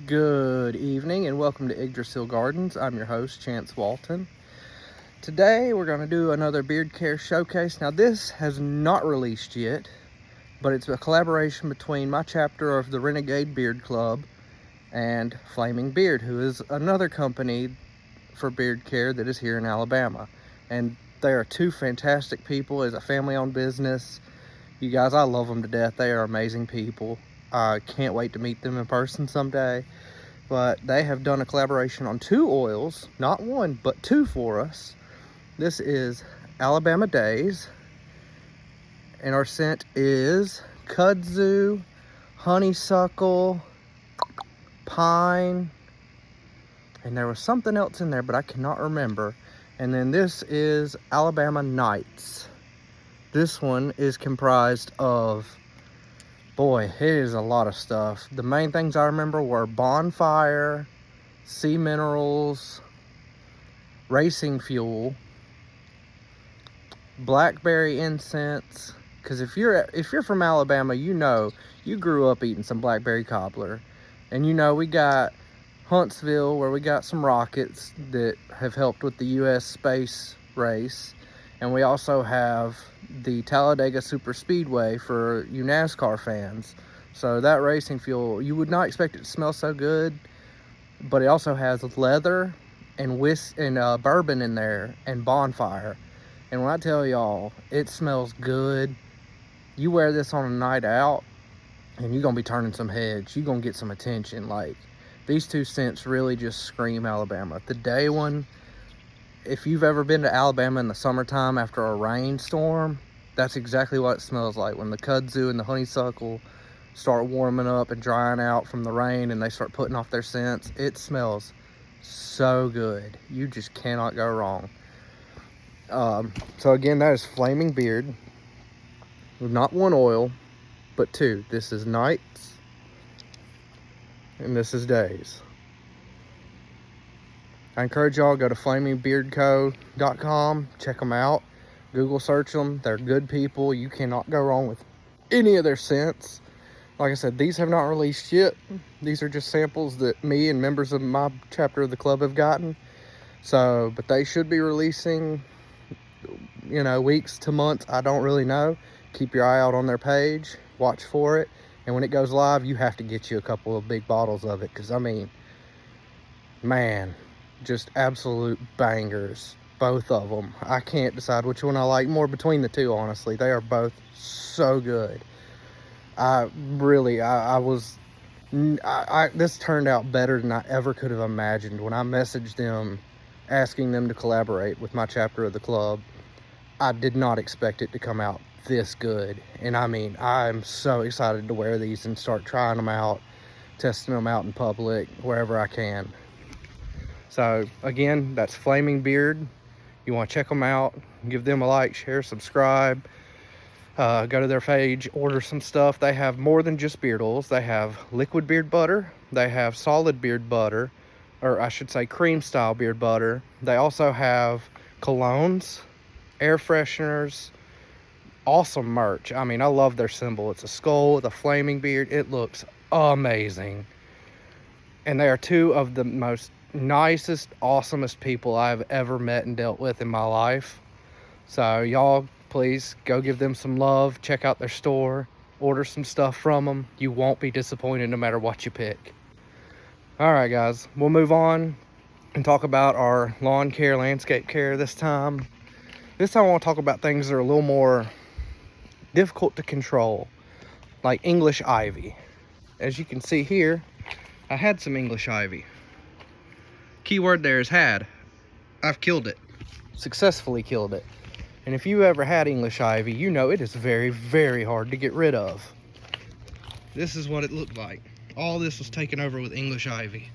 Good evening and welcome to Yggdrasil Gardens. I'm your host, Chance Walton. Today we're going to do another beard care showcase. Now this has not released yet, but it's a collaboration between my chapter of the Renegade Beard Club and Flaming Beard, who is another company for beard care that is here in Alabama. And they are two fantastic people. It's a family-owned business. You guys, I love them to death. They are amazing people. I can't wait to meet them in person someday. But they have done a collaboration on two oils, not one, but two for us. This is Alabama Days, and our scent is kudzu, honeysuckle, pine, and there was something else in there, but I cannot remember. And then this is Alabama Nights. This one is comprised of, boy, it is a lot of stuff. The main things I remember were bonfire, sea minerals, racing fuel, blackberry incense. Because if you're from Alabama, you know you grew up eating some blackberry cobbler, and you know we got Huntsville where we got some rockets that have helped with the U.S. space race. And we also have the Talladega Super Speedway for you NASCAR fans. So that racing fuel, you would not expect it to smell so good, but it also has leather and bourbon in there and bonfire. And when I tell y'all, it smells good. You wear this on a night out and you're gonna be turning some heads. You're gonna get some attention. Like, these two scents really just scream Alabama. The day one, if you've ever been to Alabama in the summertime after a rainstorm, that's exactly what it smells like. When the kudzu and the honeysuckle start warming up and drying out from the rain and they start putting off their scents, it smells so good. You just cannot go wrong. So again, that is Flaming Beard. Not one oil, but two. This is Nights and this is Days. I encourage y'all to go to flamingbeardco.com, check them out, Google search them. They're good people. You cannot go wrong with any of their scents. Like I said, these have not released yet. These are just samples that me and members of my chapter of the club have gotten. So, but they should be releasing, you know, weeks to months. I don't really know. Keep your eye out on their page. Watch for it. And when it goes live, you have to get you a couple of big bottles of it. Because, I mean, man, just absolute bangers, both of them. I can't decide which one I like more between the two, honestly. They are both so good. This turned out better than I ever could have imagined. When I messaged them asking them to collaborate with my chapter of the club, I did not expect it to come out this good. And I mean, I'm so excited to wear these and start trying them out, testing them out in public, wherever I can. So again, that's Flaming Beard. You want to check them out, give them a like, share, subscribe, go to their page, order some stuff. They have more than just beard oils. They have liquid beard butter, they have solid beard butter, or I should say cream style beard butter. They also have colognes, air fresheners, awesome merch. I mean, I love their symbol. It's a skull with a flaming beard. It looks amazing. And they are two of the most nicest, awesomest people I've ever met and dealt with in my life. So y'all, please go give them some love. Check out their store, order some stuff from them. You won't be disappointed no matter what you pick. All right, guys, we'll move on and talk about our lawn care, landscape care this time. This time I want to talk about things that are a little more difficult to control, like English ivy. As you can see here, I had some English ivy. Keyword there is had. I've killed it. Successfully killed it. And if you ever had English ivy, you know it is very, very hard to get rid of. This is what it looked like. All this was taken over with English ivy.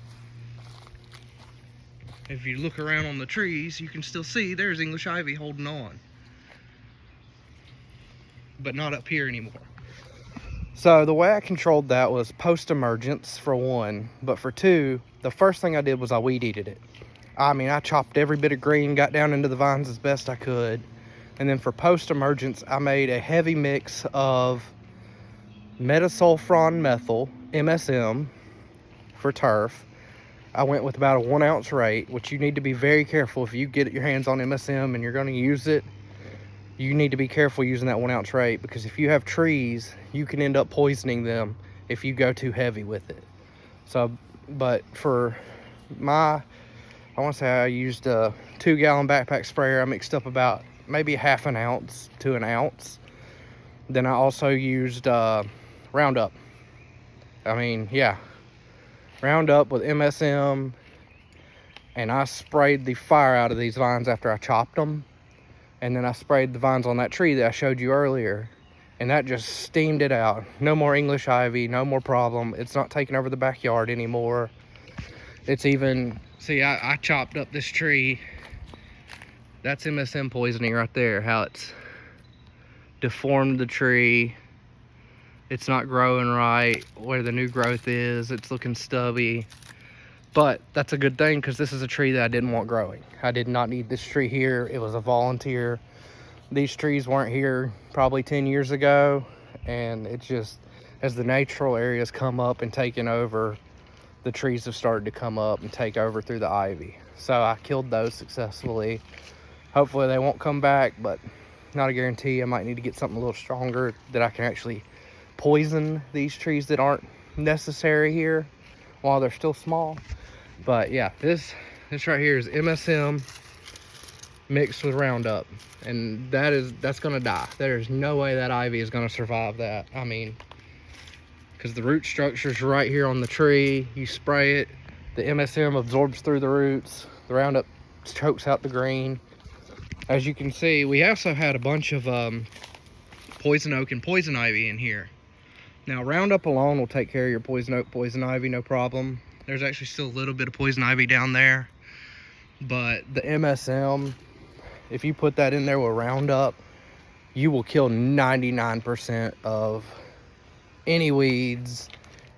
If you look around on the trees, you can still see there's English ivy holding on. But not up here anymore. So the way I controlled that was post-emergence, for one. But for two, the first thing I did was I weed-eated it. I mean, I chopped every bit of green, got down into the vines as best I could. And then for post-emergence, I made a heavy mix of metasulfron methyl, MSM, for turf. I went with about a 1 ounce rate, which you need to be very careful. If you get your hands on MSM and you're going to use it, you need to be careful using that 1 ounce rate, because if you have trees, you can end up poisoning them if you go too heavy with it. So, but for my, I want to say I used a 2-gallon backpack sprayer. I mixed up about maybe half an ounce to an ounce. Then I also used Roundup. I mean, yeah, Roundup with MSM, and I sprayed the fire out of these vines after I chopped them. And then I sprayed the vines on that tree that I showed you earlier, and that just steamed it out. No more English ivy, no more problem. It's not taking over the backyard anymore. It's even, see, I chopped up this tree. That's MSM poisoning right there, how it's deformed the tree. It's not growing right where the new growth is. It's looking stubby. But that's a good thing, because this is a tree that I didn't want growing. I did not need this tree here. It was a volunteer. These trees weren't here probably 10 years ago, and it just, as the natural areas come up and taken over, the trees have started to come up and take over through the ivy. So I killed those successfully. Hopefully they won't come back, but not a guarantee. I might need to get something a little stronger that I can actually poison these trees that aren't necessary here while they're still small. But yeah, this right here is MSM mixed with Roundup, and that's gonna die. There's no way that ivy is gonna survive that. I mean, because the root structure's right here on the tree. You spray it, the MSM absorbs through the roots, the Roundup chokes out the green. As you can see, we also had a bunch of poison oak and poison ivy in here. Now, Roundup alone will take care of your poison oak, poison ivy, no problem. There's actually still a little bit of poison ivy down there. But the MSM, if you put that in there with Roundup, you will kill 99% of any weeds,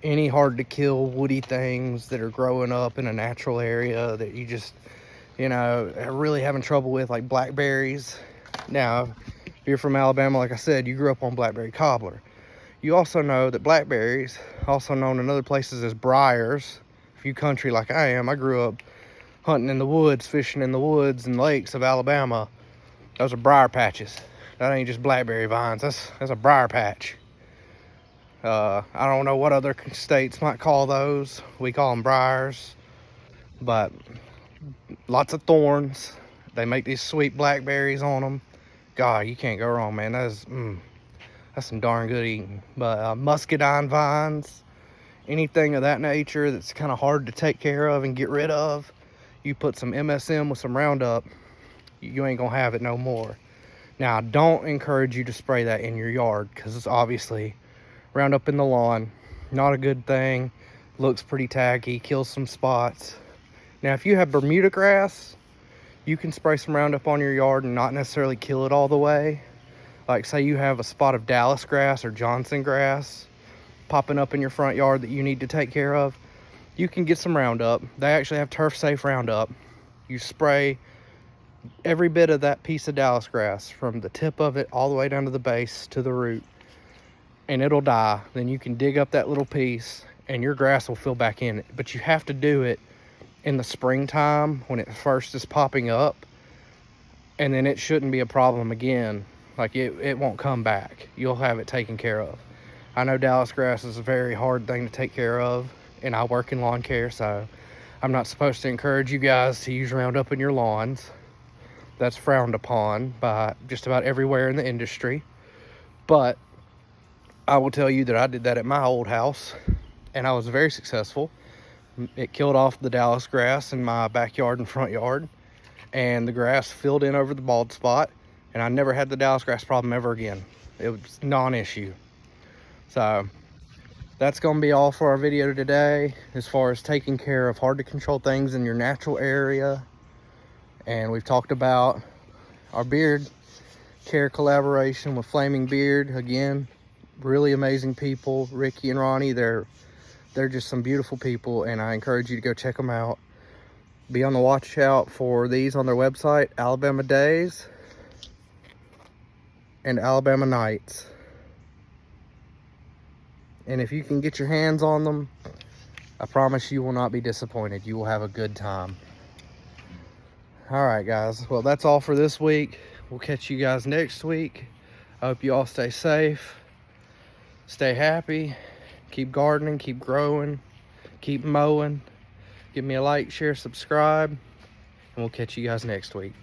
any hard to kill woody things that are growing up in a natural area that you just, you know, are really having trouble with, like blackberries. Now, if you're from Alabama, like I said, you grew up on blackberry cobbler. You also know that blackberries, also known in other places as briars, if you country like I am, I grew up hunting in the woods, fishing in the woods and lakes of Alabama. Those are briar patches. That ain't just blackberry vines. That's a briar patch. I don't know what other states might call those. We call them briars. But lots of thorns. They make these sweet blackberries on them. God, you can't go wrong, man. That's some darn good eating. But muscadine vines, anything of that nature that's kind of hard to take care of and get rid of, you put some MSM with some Roundup, you ain't gonna have it no more. Now, I don't encourage you to spray that in your yard, because it's obviously Roundup in the lawn, not a good thing. Looks pretty tacky, kills some spots. Now, if you have Bermuda grass, you can spray some Roundup on your yard and not necessarily kill it all the way. Like, say you have a spot of Dallas grass or Johnson grass popping up in your front yard that you need to take care of, you can get some Roundup. They actually have turf safe Roundup. You spray every bit of that piece of Dallas grass, from the tip of it all the way down to the base to the root, and it'll die. Then you can dig up that little piece and your grass will fill back in it. But you have to do it in the springtime when it first is popping up, and then it shouldn't be a problem again. Like, it won't come back. You'll have it taken care of. I know Dallas grass is a very hard thing to take care of, and I work in lawn care, so I'm not supposed to encourage you guys to use Roundup in your lawns. That's frowned upon by just about everywhere in the industry. But I will tell you that I did that at my old house, and I was very successful. It killed off the Dallas grass in my backyard and front yard, and the grass filled in over the bald spot, and I never had the Dallas grass problem ever again. It was non-issue. So that's going to be all for our video today, as far as taking care of hard to control things in your natural area. And we've talked about our beard care collaboration with Flaming Beard. Again, really amazing people, Ricky and Ronnie. They're just some beautiful people, and I encourage you to go check them out. Be on the watch out for these on their website, Alabama Days and Alabama Nights. And if you can get your hands on them, I promise you will not be disappointed. You will have a good time. All right, guys. Well, that's all for this week. We'll catch you guys next week. I hope you all stay safe, stay happy, keep gardening, keep growing, keep mowing. Give me a like, share, subscribe, and we'll catch you guys next week.